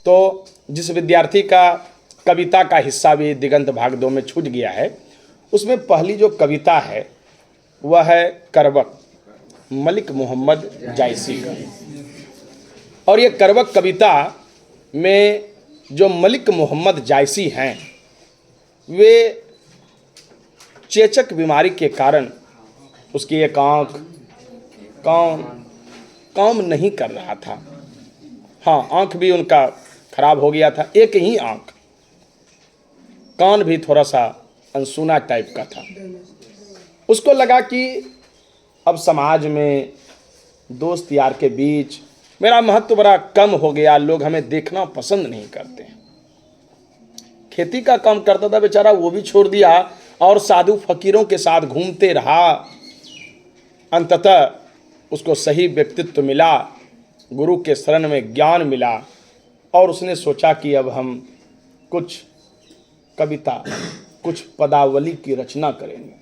तो जिस विद्यार्थी का कविता का हिस्सा भी दिगंत भाग 2 में छूट गया है, उसमें पहली जो कविता है वह है करवक, मलिक मोहम्मद जायसी का। और ये करवक कविता में जो मलिक मोहम्मद जायसी हैं, वे चेचक बीमारी के कारण उसकी एक आँख काम नहीं कर रहा था। हाँ, आँख भी उनका खराब हो गया था, एक ही आँख, कान भी थोड़ा सा अनसुना टाइप का था। उसको लगा कि अब समाज में दोस्त यार के बीच मेरा महत्व बड़ा कम हो गया, लोग हमें देखना पसंद नहीं करते हैं। खेती का काम करता था बेचारा, वो भी छोड़ दिया और साधु फकीरों के साथ घूमते रहा। अंततः उसको सही व्यक्तित्व मिला, गुरु के शरण में ज्ञान मिला और उसने सोचा कि अब हम कुछ कविता, कुछ पदावली की रचना करेंगे।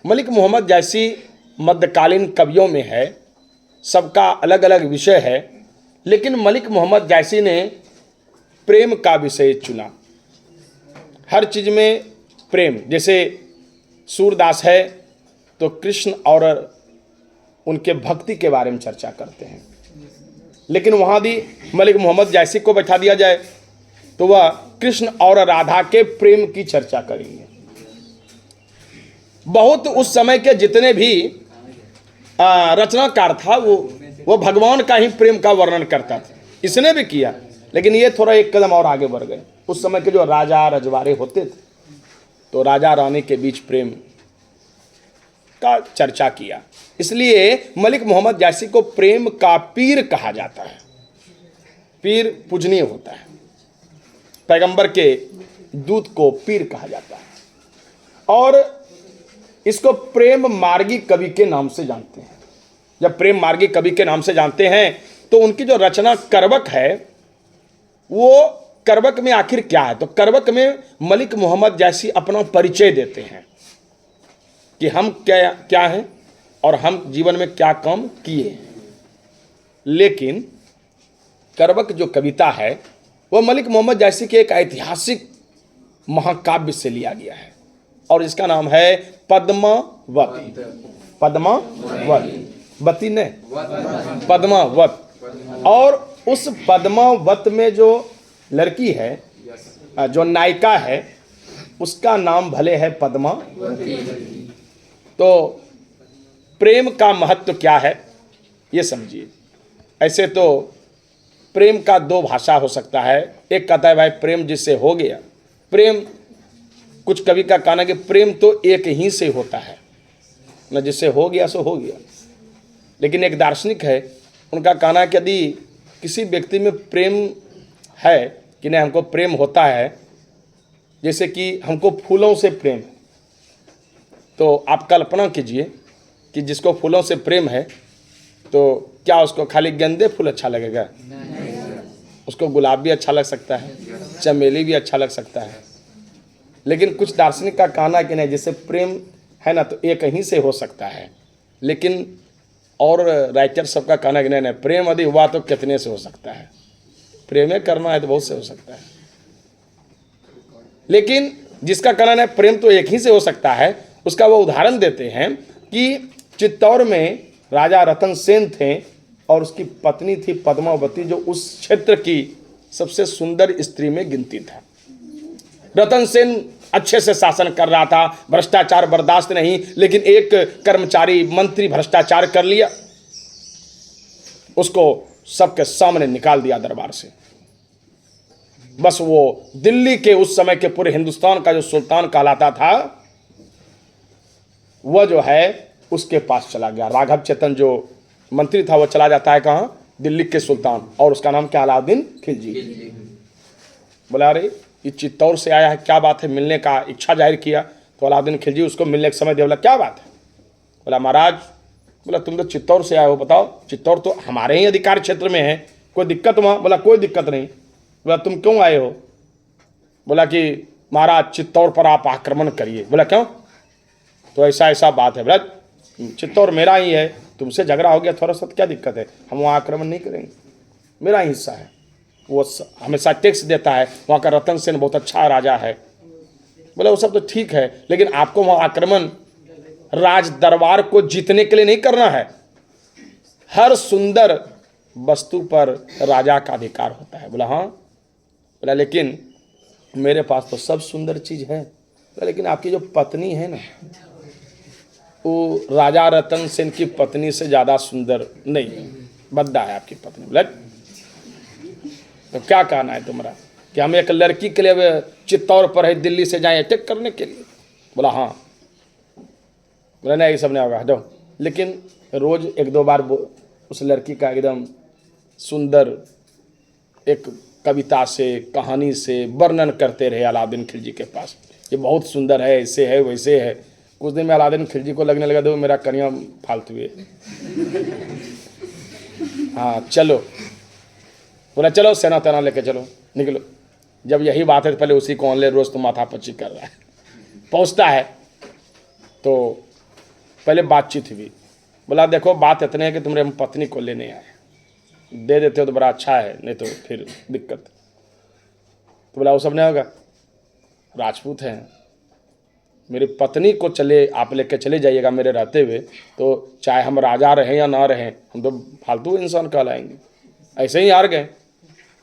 मलिक मोहम्मद जायसी मध्यकालीन कवियों में है, सबका अलग अलग विषय है, लेकिन मलिक मोहम्मद जायसी ने प्रेम का विषय चुना। हर चीज़ में प्रेम, जैसे सूरदास है तो कृष्ण और उनके भक्ति के बारे में चर्चा करते हैं, लेकिन वहाँ भी मलिक मोहम्मद जायसी को बैठा दिया जाए तो वह कृष्ण और राधा के प्रेम की चर्चा करेंगे। बहुत उस समय के जितने भी रचनाकार था वो भगवान का ही प्रेम का वर्णन करता था। इसने भी किया, लेकिन ये थोड़ा एक कदम और आगे बढ़ गए। उस समय के जो राजा रजवाड़े होते थे तो राजा रानी के बीच प्रेम का चर्चा किया, इसलिए मलिक मोहम्मद जायसी को प्रेम का पीर कहा जाता है। पीर पूजनीय होता है, पैगंबर के दूत को पीर कहा जाता है। और इसको प्रेम मार्गी कवि के नाम से जानते हैं। जब प्रेम मार्गी कवि के नाम से जानते हैं तो उनकी जो रचना करवक है, वो करवक में आखिर क्या है, तो करवक में मलिक मोहम्मद जायसी अपना परिचय देते हैं कि हम क्या हैं और हम जीवन में क्या काम किए हैं। लेकिन करवक जो कविता है वह मलिक मोहम्मद जायसी के एक ऐतिहासिक महाकाव्य से लिया गया है और इसका नाम है पद्मावत। पद्मावत, बती ने पद्मावत। और उस पद्मावत में जो लड़की है, जो नायिका है, उसका नाम भले है पद्मावती। तो प्रेम का महत्व क्या है ये समझिए। ऐसे तो प्रेम का दो भाषा हो सकता है। एक कहता है भाई प्रेम जिससे हो गया, प्रेम, कुछ कवि का कहना है कि प्रेम तो एक ही से होता है, न जिससे हो गया सो हो गया। लेकिन एक दार्शनिक है, उनका कहना है कि यदि किसी व्यक्ति में प्रेम है कि नहीं, हमको प्रेम होता है, जैसे कि हमको फूलों से प्रेम है, तो आप कल्पना कीजिए कि जिसको फूलों से प्रेम है तो क्या उसको खाली गेंदे फूल अच्छा लगेगा? उसको गुलाब भी अच्छा लग सकता है, चमेली भी अच्छा लग सकता है। लेकिन कुछ दार्शनिक का कहना है कि नहीं, जैसे प्रेम है ना तो एक ही से हो सकता है। लेकिन और राइटर सबका कहना है कि नहीं, प्रेम यदि हुआ तो कितने से हो सकता है, प्रेम करना है तो बहुत से हो सकता है। लेकिन जिसका कहना है प्रेम तो एक ही से हो सकता है, उसका वो उदाहरण देते हैं कि चित्तौड़ में राजा रतन सेन थे और उसकी पत्नी थी पद्मावती, जो उस क्षेत्र की सबसे सुंदर स्त्री में गिनती था। रतन सेन अच्छे से शासन कर रहा था, भ्रष्टाचार बर्दाश्त नहीं, लेकिन एक कर्मचारी मंत्री भ्रष्टाचार कर लिया, उसको सबके सामने निकाल दिया दरबार से। बस वो दिल्ली के उस समय के पूरे हिंदुस्तान का जो सुल्तान कहलाता था, वह जो है उसके पास चला गया। राघव चेतन जो मंत्री था वो चला जाता है कहाँ? दिल्ली के सुल्तान, और उसका नाम क्या? अलाउद्दीन खिलजी। बोला अरे ये चित्तौड़ से आया है, क्या बात है, मिलने का इच्छा जाहिर किया। तो अलाउद्दीन खिलजी उसको मिलने के समय दे, बोला क्या बात है? बोला महाराज, बोला तुम तो चित्तौड़ से आए हो, बताओ। चित्तौड़ तो हमारे ही अधिकार क्षेत्र में है, कोई दिक्कत वहाँ? बोला कोई दिक्कत नहीं। बोला तुम क्यों आए हो? बोला कि महाराज चित्तौड़ पर आप आक्रमण करिए। बोला क्यों? तो ऐसा ऐसा बात है। बोला चित्तौड़ मेरा ही है, तुमसे झगड़ा हो गया थोड़ा सा, क्या दिक्कत है, हम वहाँ आक्रमण नहीं करेंगे, मेरा ही हिस्सा है। वो हमेशा टैक्स देता है, वहाँ का रतन सेन बहुत अच्छा राजा है। बोले वो सब तो ठीक है, लेकिन आपको वहाँ आक्रमण राज दरबार को जीतने के लिए नहीं करना है। हर सुंदर वस्तु पर राजा का अधिकार होता है। बोला हाँ। बोला लेकिन मेरे पास तो सब सुंदर चीज है। बोला लेकिन आपकी जो पत्नी है ना, वो राजा रतन सेन की पत्नी से ज्यादा सुंदर नहीं है, बद्दा है आपकी पत्नी। बोला तो क्या कहना है तुम्हारा कि हम एक लड़की के लिए चित्तौड़ पर है दिल्ली से जाएं अटैक करने के लिए? बोला हाँ। बोला नहीं, ये सब नहीं होगा, हटो। लेकिन रोज एक दो बार उस लड़की का एकदम सुंदर एक कविता से कहानी से वर्णन करते रहे अलाउद्दीन खिलजी के पास, ये बहुत सुंदर है, ऐसे है वैसे है। कुछ दिन में अलाउद्दीन खिलजी को लगने लगा दो मेरा कन्या फालतू है, हाँ चलो। बोला चलो सेना तेना लेके चलो, निकलो। जब यही बात है तो पहले उसी को ऑनलाइन रोज तो माथा पच्ची कर रहा है। पहुंचता है तो पहले बातचीत हुई। बोला देखो बात इतने है कि तुम्हारे हम पत्नी को लेने आए, दे देते हो तो बड़ा अच्छा है, नहीं तो फिर दिक्कत। तो बोला वो सब नहीं होगा, राजपूत हैं, मेरी पत्नी को चले आप लेके चले जाइएगा मेरे रहते हुए, तो चाहे हम राजा रहें या ना रहें हम तो फालतू इंसान कहलाएंगे, ऐसे ही हार गए।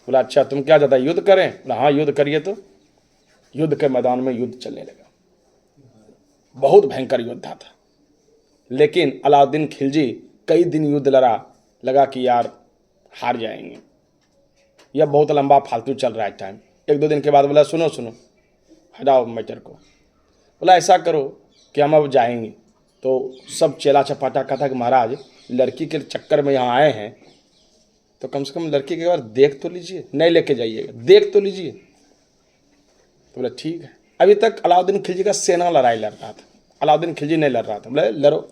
बोला अच्छा तुम क्या ज़्यादा युद्ध करें? बोला हाँ युद्ध करिए। तो युद्ध के मैदान में युद्ध चलने लगा। बहुत भयंकर योद्धा था, लेकिन अलाउद्दीन खिलजी कई दिन युद्ध लगा कि यार हार जाएंगे, यह बहुत लंबा फालतू चल रहा है टाइम। एक दो दिन के बाद बोला सुनो सुनो हटाओ मैटर को। बोला ऐसा करो कि हम अब जाएंगे। तो सब चेला चपाटा का था कि महाराज लड़की के चक्कर में यहाँ आए हैं तो कम से कम लड़की के बार देख तो लीजिए, नहीं लेके जाइएगा, देख तो लीजिए। तो बोला ठीक है। अभी तक अलाउद्दीन खिलजी का सेना लड़ाई लड़ रहा था, अलाउद्दीन खिलजी नहीं लड़ रहा था। बोले लड़ो,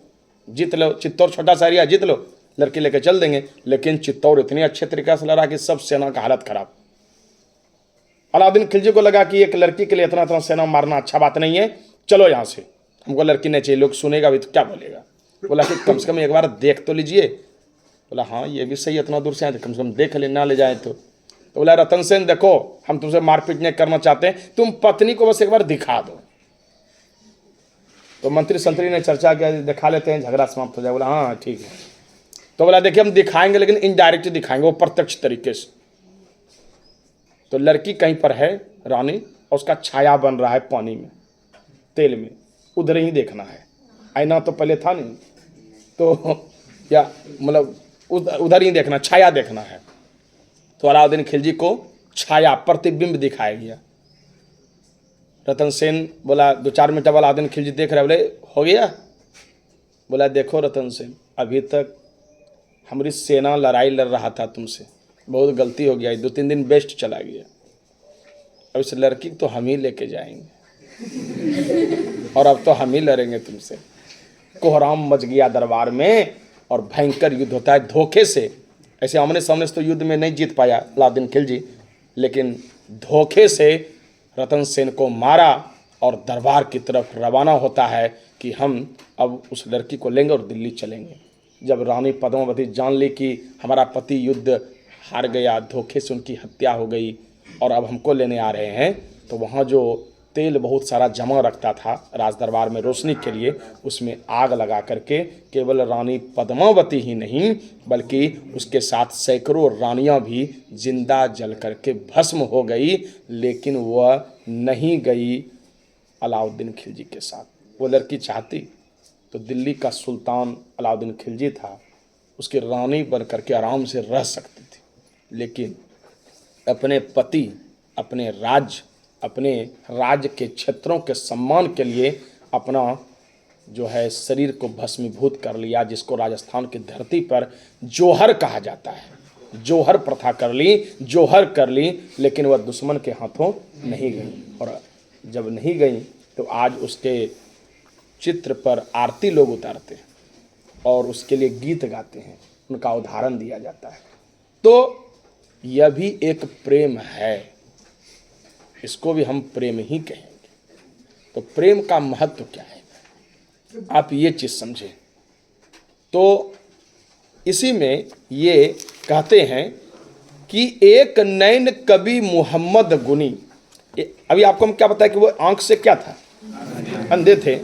जीत लो, चित्तौड़ छोटा सा एरिया जीत लो, लड़की लेके चल देंगे। लेकिन चित्तौड़ इतनी अच्छे तरीके से लड़ा कि सब सेना का हालत खराब। अलाउद्दीन खिलजी को लगा कि एक लड़की के लिए इतना इतना सेना मारना अच्छा बात नहीं है, चलो यहाँ से, हमको लड़की नहीं चाहिए। लोग सुनेगा भी तो क्या बोलेगा। बोला कि कम से कम एक बार देख तो लीजिए। बोला हाँ ये भी सही, इतना दूर से आए तो कम से कम देख ले, ना ले जाए तो बोला रतन सेन देखो हम तुमसे मारपीट नहीं करना चाहते, तुम पत्नी को बस एक बार दिखा दो। तो मंत्री संतरी ने चर्चा किया दिखा लेते हैं, झगड़ा समाप्त हो जाए। बोला हाँ ठीक है। तो बोला देखिए हम दिखाएंगे लेकिन इनडायरेक्ट दिखाएंगे, वो प्रत्यक्ष तरीके से। तो लड़की कहीं पर है रानी, और उसका छाया बन रहा है पानी में, तेल में, उधर ही देखना है। आईना तो पहले था नहीं, तो या मतलब उधर ही देखना, छाया देखना है। तो अलाउद्दीन खिलजी को छाया प्रतिबिंब दिखाया गया। रतन सेन बोला 2-4 मिनट बाद अलाउद्दीन खिलजी देख रहे, बोले हो गया? बोला देखो रतन सेन अभी तक हमारी सेना लड़ाई लड़ रहा था तुमसे, बहुत गलती हो गया, 2-3 दिन बेस्ट चला गया। अब इस लड़की तो हम ही लेके जाएंगे और अब तो हम ही लड़ेंगे तुमसे। कोहराम मच गया दरबार में और भयंकर युद्ध होता है धोखे से। ऐसे आमने सामने से तो युद्ध में नहीं जीत पाया अलाउद्दीन खिलजी, लेकिन धोखे से रतन सेन को मारा और दरबार की तरफ रवाना होता है कि हम अब उस लड़की को लेंगे और दिल्ली चलेंगे। जब रानी पद्मावती जान ली कि हमारा पति युद्ध हार गया, धोखे से उनकी हत्या हो गई और अब हमको लेने आ रहे हैं, तो वहाँ जो तेल बहुत सारा जमा रखता था राज दरबार में रोशनी के लिए, उसमें आग लगा करके केवल रानी पद्मावती ही नहीं बल्कि उसके साथ सैकड़ों रानियां भी जिंदा जल करके भस्म हो गई। लेकिन वह नहीं गई अलाउद्दीन खिलजी के साथ। वो लड़की चाहती तो दिल्ली का सुल्तान अलाउद्दीन खिलजी था, उसकी रानी बन करके आराम से रह सकती थी, लेकिन अपने पति, अपने राज्य के क्षेत्रों के सम्मान के लिए अपना जो है शरीर को भस्मीभूत कर लिया, जिसको राजस्थान की धरती पर जोहर कहा जाता है। जोहर प्रथा जोहर कर ली, लेकिन वह दुश्मन के हाथों नहीं गई। और जब नहीं गई तो आज उसके चित्र पर आरती लोग उतारते हैं और उसके लिए गीत गाते हैं, उनका उदाहरण दिया जाता है। तो यह भी एक प्रेम है, इसको भी हम प्रेम ही कहेंगे। तो प्रेम का महत्व क्या है, आप ये चीज़ समझें। तो इसी में ये कहते हैं कि एक नैन कवि मोहम्मद गुनी, अभी आपको हम क्या बताया कि वो आंख से क्या था, अंधे थे।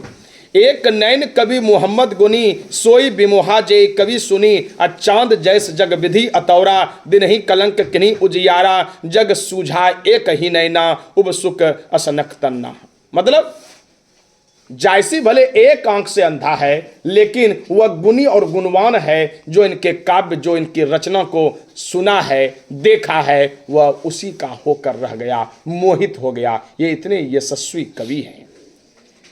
एक नैन कवि मोहम्मद गुनी सोई बिमोहा जे कवि सुनी, चांद जैस जग विधि अतौरा, दिन ही कलंक किन्हीं उजियारा, जग सूझा एक ही नैना उब सुख असनक तन्ना। मतलब जायसी भले एक आंख से अंधा है, लेकिन वह गुणी और गुणवान है। जो इनके काव्य, जो इनकी रचना को सुना है, देखा है, वह उसी का होकर रह गया, मोहित हो गया। ये इतने यशस्वी कवि हैं।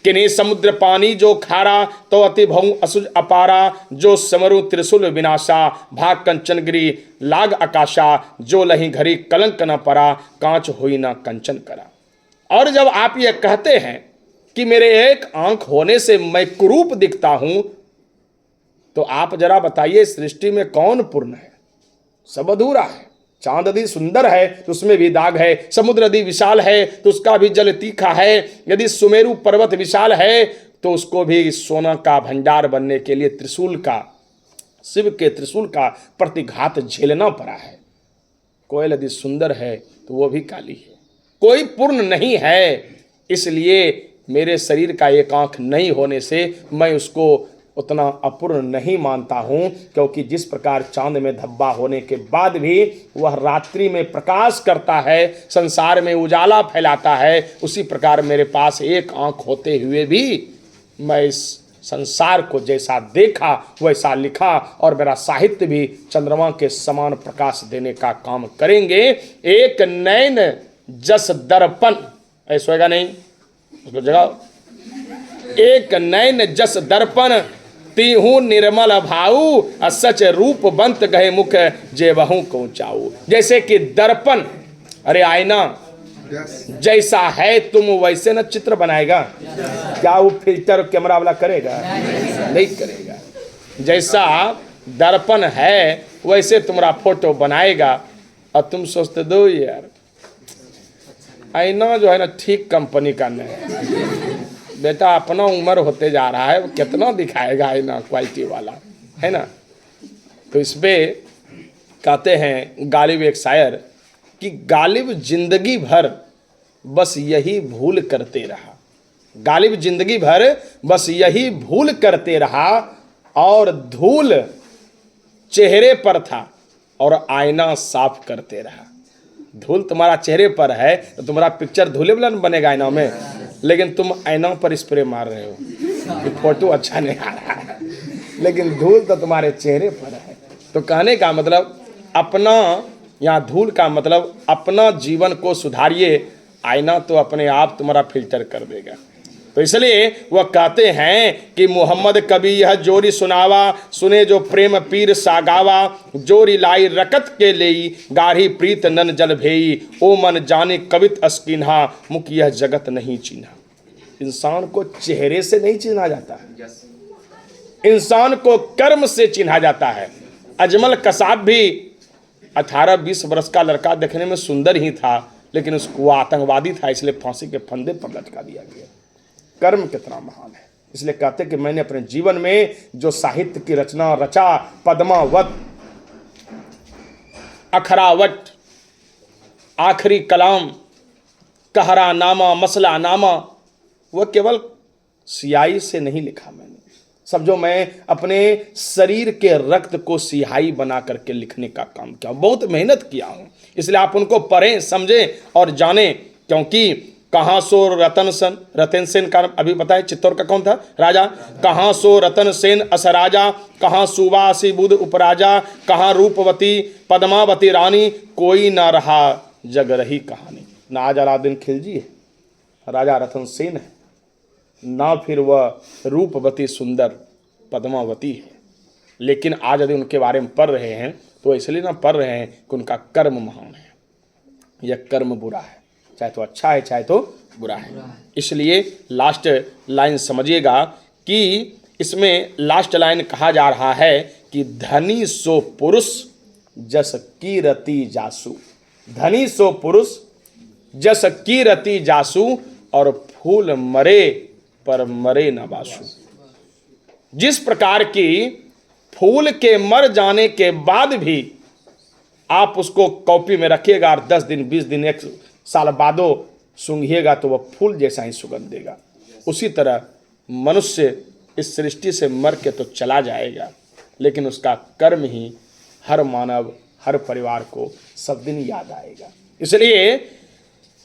किन्हीं समुद्र पानी जो खारा, तो अति भऊ असुज अपारा, जो समरु त्रिशूल विनाशा, भाग कंचन गिरी लाग आकाशा, जो लही घरी कलंक न परा, कांच हुई न कंचन करा। और जब आप ये कहते हैं कि मेरे एक आंख होने से मैं कुरूप दिखता हूं, तो आप जरा बताइए सृष्टि में कौन पूर्ण है? सब अधूरा है। चांद यदि सुंदर है तो उसमें भी दाग है, समुद्र यदि विशाल है तो उसका भी जल तीखा है, यदि सुमेरु पर्वत विशाल है तो उसको भी सोना का भंडार बनने के लिए त्रिशूल का, शिव के त्रिशूल का प्रतिघात झेलना पड़ा है। कोयल यदि सुंदर है तो वो भी काली है। कोई पूर्ण नहीं है। इसलिए मेरे शरीर का एक आंख नहीं होने से मैं उसको उतना अपूर्ण नहीं मानता हूं, क्योंकि जिस प्रकार चांद में धब्बा होने के बाद भी वह रात्रि में प्रकाश करता है, संसार में उजाला फैलाता है, उसी प्रकार मेरे पास एक आंख होते हुए भी मैं इस संसार को जैसा देखा वैसा लिखा, और मेरा साहित्य भी चंद्रमा के समान प्रकाश देने का काम करेंगे। एक नैन जस दर्पण, ऐसा होगा नहीं, उसको जगाओ। एक नैन जस दर्पण, तीहू निर्मल भाऊ, सच रूप बंत गए मुख, जे बहु को चाऊ। जैसे कि दर्पण, अरे आईना जैसा है तुम वैसे न चित्र बनाएगा। क्या वो फिल्टर कैमरा वाला करेगा? नहीं करेगा। जैसा दर्पण है वैसे तुम्हारा फोटो बनाएगा। और तुम सोचते दो यार आईना जो है ना ठीक कंपनी का नहीं, बेटा अपना उम्र होते जा रहा है, वो कितना दिखाएगा आईना क्वालिटी वाला, है ना। तो इस पे कहते हैं गालिब एक शायर कि गालिब जिंदगी भर बस यही भूल करते रहा। गालिब जिंदगी भर बस यही भूल करते रहा, और धूल चेहरे पर था और आईना साफ करते रहा। धूल तुम्हारा चेहरे पर है तो तुम्हारा पिक्चर धूले वाला बनेगा आईना में, लेकिन तुम आईना पर स्प्रे मार रहे हो कि फोटो अच्छा नहीं आ रहा है, लेकिन धूल तो तुम्हारे चेहरे पर है। तो कहने का मतलब अपना, यहाँ धूल का मतलब अपना जीवन को सुधारिए, आईना तो अपने आप तुम्हारा फिल्टर कर देगा। तो इसलिए वह कहते हैं कि मोहम्मद कवि यह जोरी सुनावा, सुने जो प्रेम पीर सागावा, जोरी लाई रकत के लेई, गाढ़ी प्रीत नन जल भेई, ओ मन जाने कवित अस्किन्हा, मुख यह जगत नहीं चिन्हा। इंसान को चेहरे से नहीं चिन्हा जाता है, इंसान को कर्म से चिन्हा जाता है। अजमल कसाब भी 18-20 वर्ष का लड़का देखने में सुंदर ही था, लेकिन उसको वो आतंकवादी था, इसलिए फांसी के फंदे पर लटका दिया गया। कर्म कितना महान है। इसलिए कहते कि मैंने अपने जीवन में जो साहित्य की रचना रचा, पद्मावत, अखरावट, आखिरी कलाम, कहरा नामा, मसला नामा, वह केवल सियाही से नहीं लिखा मैंने। सब जो मैं अपने शरीर के रक्त को सिहाई बना करके लिखने का काम किया, बहुत मेहनत किया हूं। इसलिए आप उनको पढ़ें, समझें और जानें। क्योंकि कहाँ सो रतन सेन का अभी बताए, चित्तौड़ का कौन था राजा? कहाँ सो रतन सेन असराजा, कहाँ सुबासी बुध उपराजा, कहाँ रूपवती पद्मावती रानी, कोई ना रहा जग रही कहानी। ना आज अलाउद्दीन खिलजी है, राजा रतन सेन है, ना फिर वह रूपवती सुंदर पद्मावती है। लेकिन आज यदि उनके बारे में पढ़ रहे हैं तो इसलिए ना पढ़ रहे हैं कि उनका कर्म महान है, यह कर्म बुरा है, चाहे तो अच्छा है चाहे तो बुरा है। इसलिए लास्ट लाइन समझिएगा कि इसमें लास्ट लाइन कहा जा रहा है कि धनी सो पुरुष जस कीरति जासु, धनी सो पुरुष जस कीरति जासु, और फूल मरे पर मरे न बासु। जिस प्रकार की फूल के मर जाने के बाद भी आप उसको कॉपी में रखिएगा और 10 दिन 20 दिन 1 साल बादो सूंघिएगा तो वह फूल जैसा ही सुगंध देगा। उसी तरह मनुष्य इस सृष्टि से मर के तो चला जाएगा, लेकिन उसका कर्म ही हर मानव, हर परिवार को सब दिन याद आएगा। इसलिए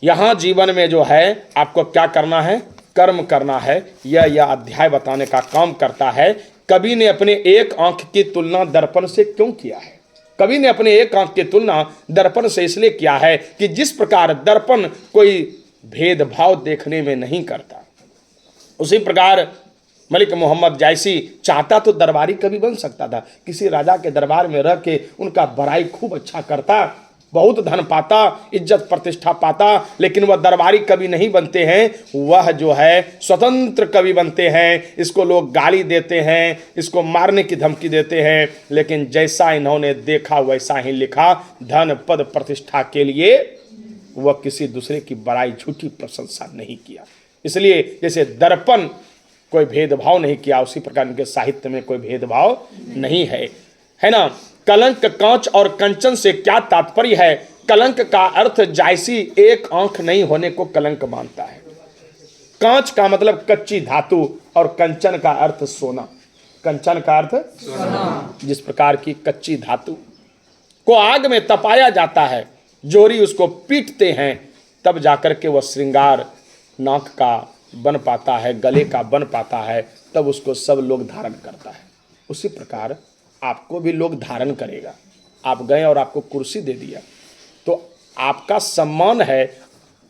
यहाँ जीवन में जो है आपको क्या करना है, कर्म करना है। यह अध्याय बताने का काम करता है। कवि ने अपने एक आंख की तुलना दर्पण से क्यों किया है? कवि ने अपने एक आंख की तुलना दर्पण से इसलिए किया है कि जिस प्रकार दर्पण कोई भेदभाव देखने में नहीं करता, उसी प्रकार मलिक मोहम्मद जैसी चाहता तो दरबारी कवि बन सकता था। किसी राजा के दरबार में रह के उनका बड़ाई खूब अच्छा करता, बहुत धन पाता, इज्जत प्रतिष्ठा पाता, लेकिन वह दरबारी कवि नहीं बनते हैं। वह जो है स्वतंत्र कवि बनते हैं। इसको लोग गाली देते हैं, इसको मारने की धमकी देते हैं, लेकिन जैसा इन्होंने देखा वैसा ही लिखा। धन पद प्रतिष्ठा के लिए वह किसी दूसरे की बड़ाई, झूठी प्रशंसा नहीं किया। इसलिए जैसे दर्पण कोई भेदभाव नहीं किया, उसी प्रकार उनके साहित्य में कोई भेदभाव नहीं है ना। कलंक, कांच और कंचन से क्या तात्पर्य है? कलंक का अर्थ जायसी एक आंख नहीं होने को कलंक मानता है। कांच का मतलब कच्ची धातु और कंचन का अर्थ सोना। कंचन का अर्थ सोना। जिस प्रकार की कच्ची धातु को आग में तपाया जाता है, जोरी उसको पीटते हैं, तब जाकर के वह श्रृंगार नाक का बन पाता है, गले का बन पाता है, तब उसको सब लोग धारण करता है। उसी प्रकार आपको भी लोग धारण करेगा। आप गए और आपको कुर्सी दे दिया तो आपका सम्मान है,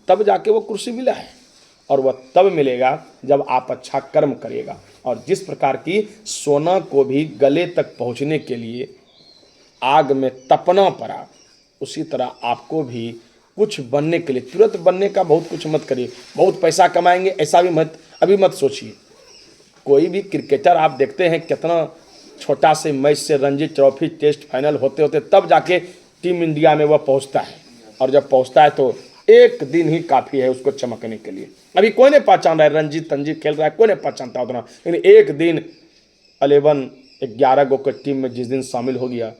तब जाके वो कुर्सी मिला है, और वह तब मिलेगा जब आप अच्छा कर्म करेगा। और जिस प्रकार की सोना को भी गले तक पहुंचने के लिए आग में तपना पड़ा, उसी तरह आपको भी कुछ बनने के लिए तुरंत बनने का बहुत कुछ मत करिए। बहुत पैसा कमाएंगे ऐसा भी अभी मत सोचिए। कोई भी क्रिकेटर आप देखते हैं कितना छोटा से मैच से रणजी ट्रॉफी टेस्ट फाइनल होते होते तब जाके टीम इंडिया में वह पहुंचता है, और जब पहुंचता है तो एक दिन ही काफ़ी है उसको चमकने के लिए। अभी कोई नहीं पहचान रहा है, रणजी तंजी खेल रहा है, कोई नहीं पहचानता उतना, लेकिन एक दिन 11 गो के टीम में जिस दिन शामिल हो गया,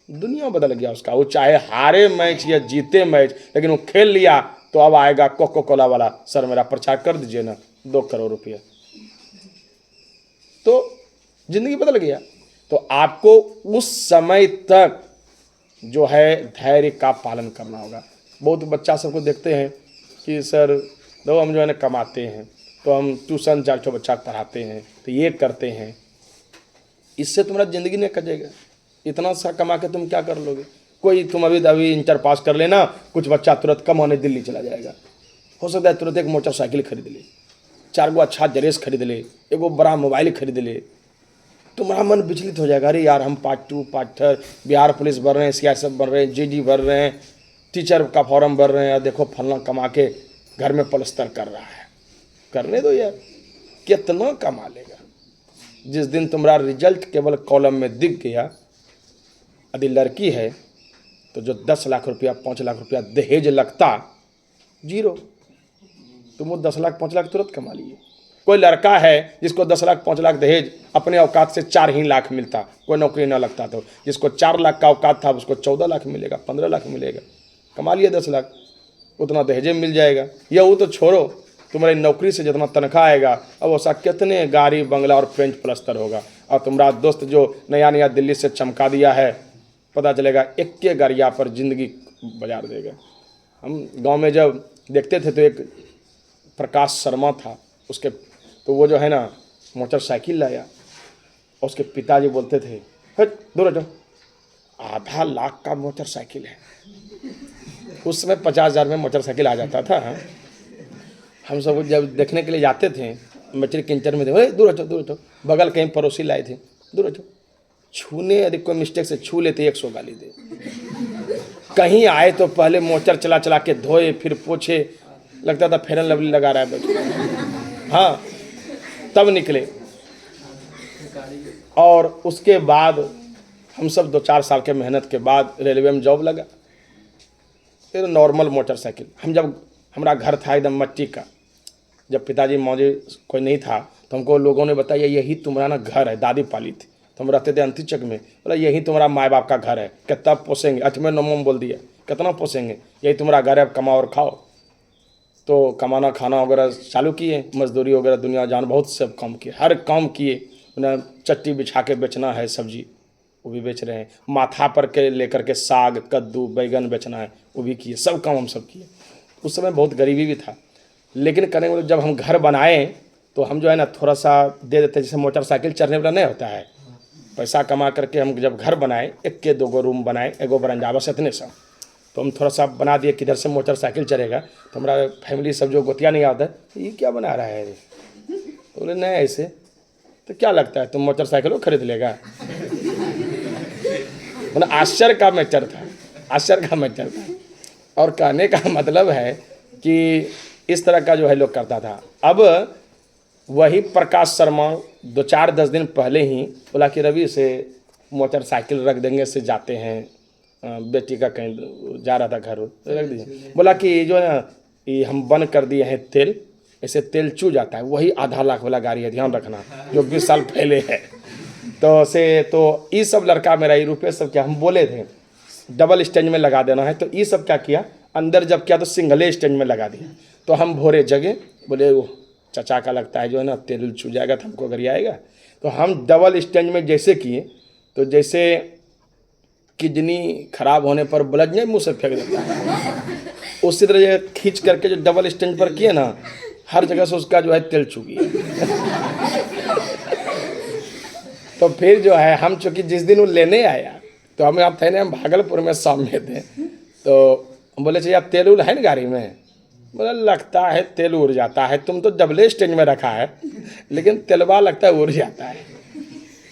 दुनिया बदल गया उसका। वो चाहे हारे मैच या जीते मैच, लेकिन वो खेल लिया तो अब आएगा कोको कोला वाला, सर मेरा प्रचार कर दीजिए ना, 2 करोड़ रुपया, तो जिंदगी बदल गया। तो आपको उस समय तक जो है धैर्य का पालन करना होगा। बहुत बच्चा सबको देखते हैं कि सर दो हम जो है ना कमाते हैं, तो हम ट्यूशन 4 बच्चा पढ़ाते हैं, तो ये करते हैं, इससे तुम्हारा ज़िंदगी नहीं कटेगा। इतना सा कमा के तुम क्या कर लोगे? कोई तुम अभी इंटर पास कर लेना, कुछ बच्चा तुरंत कम होने दिल्ली चला जाएगा, हो सकता है तुरंत एक मोटरसाइकिल खरीद ले, 4 गो अच्छा ड्रेस खरीद ले, एगो बड़ा मोबाइल खरीद ले, तुम्हारा मन विचलित हो जाएगा। अरे यार हम पार्ट 2 पार्ट 3 बिहार पुलिस भर रहे हैं, सीआरपीएफ भर रहे हैं, जीडी भर रहे हैं, टीचर का फॉर्म भर रहे हैं, और देखो फलना कमा के घर में पलस्तर कर रहा है। करने दो यार, कितना कमा लेगा? जिस दिन तुम्हारा रिजल्ट केवल कॉलम में दिख गया, यदि लड़की है तो जो 10 लाख रुपया 5 लाख रुपया दहेज लगता, जीरो, तुम वो 10 लाख 5 लाख तुरंत कमा लिए। कोई लड़का है जिसको 10 लाख 5 लाख दहेज अपने औकात से 4 ही लाख मिलता, कोई नौकरी ना लगता, तो जिसको 4 लाख का औकात था उसको 14 लाख मिलेगा, 15 लाख मिलेगा, कमा लिया 10 लाख, उतना दहेजे मिल जाएगा। या वो तो छोड़ो, तुम्हारी नौकरी से जितना तनख्वाह आएगा, अब ऐसा कितने गाड़ी बंगला और पेंट प्लस्तर होगा। और तुम्हारा दोस्त जो नया नया दिल्ली से चमका दिया है, पता चलेगा एक के गरिया पर ज़िंदगी बाजार देगा। हम गांव में जब देखते थे तो एक प्रकाश शर्मा था, उसके तो वो जो है ना मोटरसाइकिल लाया, और उसके पिताजी बोलते थे हट दूर हटो, 1.5 लाख का मोटरसाइकिल है। उस समय 50,000 में मोटरसाइकिल आ जाता था। हम सब जब देखने के लिए जाते थे, मैट्रिक इंटर में थे, अरे दूर हटो, बगल कहीं पड़ोसी लाए थे, दूर हटो, छूने यदि कोई मिस्टेक से छू लेते 100 गाली दे। कहीं आए तो पहले मोटर चला चला के धोए, फिर पोछे, लगता था फेयर एंड लवली लगा रहा है बैठ। हाँ, तब निकले। और उसके बाद हम सब 2-4 साल के मेहनत के बाद रेलवे में जॉब लगा, फिर नॉर्मल मोटरसाइकिल। हम जब हमारा घर था एकदम मट्टी का, जब पिताजी मौजूद कोई नहीं था तो हमको लोगों ने बताया यही तुम्हारा ना घर है, दादी पाली थी। तो हम रहते थे अंतिचक में। बोला यही तुम्हारा माँ बाप का घर है, कितना पोसेंगे, 8वें 9वें में बोल दिया, कितना पोसेंगे, यही तुम्हारा घर है, अब कमाओ और खाओ। तो कमाना खाना वगैरह चालू किए, मजदूरी वगैरह दुनिया जान बहुत सब काम किए, हर काम किए। उन्हें चट्टी बिछा के बेचना है, सब्जी वो भी बेच रहे हैं, माथा पर के लेकर के साग कद्दू बैगन बेचना है वो भी किए, सब काम हम सब किए। उस समय बहुत गरीबी भी था, लेकिन करने वाले जब हम घर बनाए तो हम जो है ना थोड़ा सा दे देते, जैसे मोटरसाइकिल चढ़ने वाला नहीं होता है, पैसा कमा करके हम जब घर बनाए, 1 के 2 रूम बनाए, 1 बरंजा, बस इतने सा। तो हम थोड़ा सा बना दिए किधर से मोटरसाइकिल चलेगा। तो हमारा फैमिली सब जो गोतिया नहीं आता है, ये क्या बना रहा है रे, तो बोले नहीं ऐसे, तो क्या लगता है तुम मोटरसाइकिल को खरीद लेगा। मतलब आश्चर्य का मैटर था, आश्चर्य का मैटर था। और कहने का मतलब है कि इस तरह का जो है लोग करता था। अब वही प्रकाश शर्मा 2-4-10 दिन पहले ही बोला कि रवि से मोटरसाइकिल रख देंगे, से जाते हैं, बेटी का कहीं जा रहा था घर, रख दीजिए। बोला कि जो है ना ये हम बंद कर दिए हैं तेल, ऐसे तेल चू जाता है, वही आधा लाख वाला गाड़ी है, ध्यान रखना, जो 20 साल पहले है। तो ये सब लड़का मेरा ये रुपये सब क्या, हम बोले थे डबल स्टैंड में लगा देना है, तो ये सब क्या किया, अंदर जब किया तो सिंगल स्टैंड में लगा दिया। तो हम भोरे जगे, बोले वो चचा का लगता है जो है ना तेल छू जाएगा तो हमको अगर ये आएगा। तो हम डबल स्टैंड में जैसे किए, तो जैसे किडनी खराब होने पर ब्लड नहीं मुँह से फेंक देता है, उसी तरह खींच करके जो डबल स्टैंड पर किए ना, हर जगह से उसका जो है तेल छू गया। तो फिर जो है हम चूँकि जिस दिन वो लेने आया, तो हमें आप थे ना, हम भागलपुर में शाम में थे, तो हम बोले चाहिए आप तेल उल है ना गाड़ी में। बोला लगता है तेल उड़ जाता है, तुम तो डबल स्टैंड में रखा है, लेकिन तेलवा लगता है उड़ जाता है।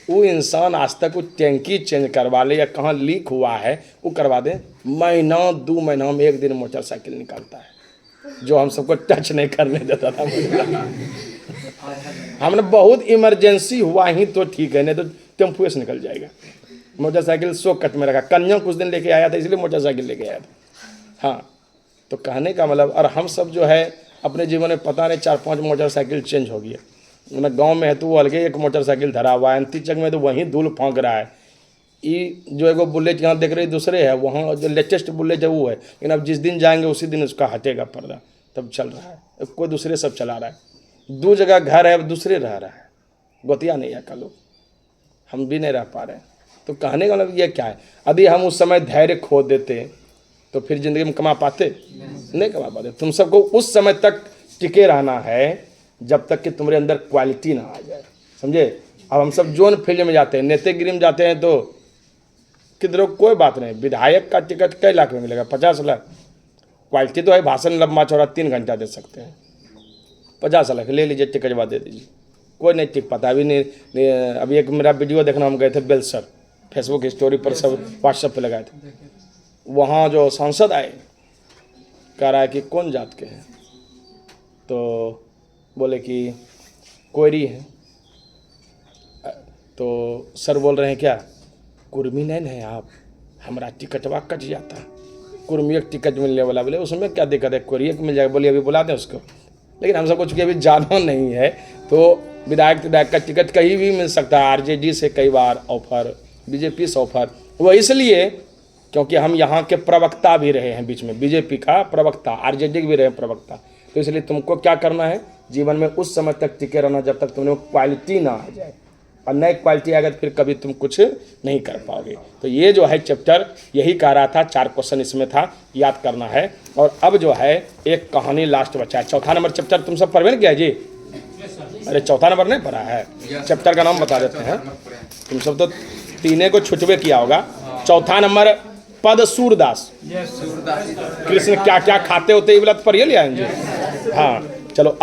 वो इंसान आज तक वो टैंकी चेंज करवा ले या कहाँ लीक हुआ है वो करवा दे, महीना 2 महीना में 1 दिन मोटरसाइकिल निकालता है, जो हम सबको टच नहीं करने देता था। हमने बहुत इमरजेंसी हुआ ही तो ठीक है, नहीं तो टेम्पो से निकल जाएगा। मोटरसाइकिल 100 कट में रखा, कन्या कुछ दिन लेके आया था इसलिए मोटरसाइकिल लेके आया था। हाँ, तो कहने का मतलब, और हम सब जो है अपने जीवन में पता नहीं 4-5 मोटरसाइकिल चेंज हो गया। मतलब गांव में है तो वो अलगे 1 मोटरसाइकिल धरा हुआ है, अंतिचक में तो वहीं धूल फांक रहा है। ये जो एगो बुलेट यहाँ देख रहे दूसरे है, वहाँ जो लेटेस्ट बुलेट है वो है, लेकिन अब जिस दिन जाएंगे उसी दिन उसका हटेगा पर्दा, तब चल रहा है। कोई दूसरे सब चला रहा है, 2 जगह घर है, अब दूसरे रह रहा है, गोतिया नहीं है का लोग, हम भी नहीं रह पा रहे हैं। तो कहने का मतलब ये क्या है, यदि हम उस समय धैर्य खो देते तो फिर ज़िंदगी में कमा पाते, नहीं कमा पाते। तुम सबको उस समय तक टिके रहना है जब तक कि तुम्हारे अंदर क्वालिटी ना आ जाए, समझे। अब हम सब जोन फील्ड में जाते हैं, नेतागिरी में जाते हैं, तो किधर कोई बात नहीं, विधायक का टिकट कई लाख में मिलेगा, 50 लाख। क्वालिटी तो है, भाषण लंबा चौड़ा 3 घंटा दे सकते हैं, 50 लाख ले लीजिए, टिकट बाद दे दीजिए, कोई नहीं टिक पाता। अभी एक मेरा वीडियो देखना, हम गए थे बेलसर, फेसबुक स्टोरी पर सब व्हाट्सएप पे लगाए थे। वहाँ जो सांसद आए, कह रहा है कि कौन जात के हैं, तो बोले कि कोयरी है। तो सर बोल रहे हैं क्या कुर्मी नहीं है आप, हमारा टिकटवा कट जाता, कुर्मी एक टिकट मिलने वाला। बोले उसमें क्या दिक्कत है, कोयरी एक मिल जाएगा। बोलिए अभी बुला दें उसको, लेकिन हम सबको चूँकि अभी जाना नहीं है, तो विधायक का टिकट कहीं भी मिल सकता है। आरजेडी से कई बार ऑफर, बीजेपी से ऑफर, वो इसलिए क्योंकि हम यहाँ के प्रवक्ता भी रहे हैं, बीच में बीजेपी का प्रवक्ता, आरजेडी भी रहे प्रवक्ता। तो इसलिए तुमको क्या करना है जीवन में, उस समय तक टिके रहना जब तक तुमने क्वालिटी ना आ जाए, और नई क्वालिटी आ गई तो फिर कभी तुम कुछ नहीं कर पाओगे। तो ये जो है चैप्टर यही कह रहा था, 4 क्वेश्चन इसमें था, याद करना है। और अब जो है एक कहानी लास्ट बचा है, 4था नंबर चैप्टर तुम सब पढ़वे क्या जी? अरे 4था नंबर नहीं पढ़ा है, चैप्टर का नाम बता देते हैं। तुम सब तो 3 को छुटवे किया होगा। 4था नंबर पद सूरदास, कृष्ण क्या क्या खाते होते ये बोला तो पढ़िए ले आएंगे। हाँ चलो।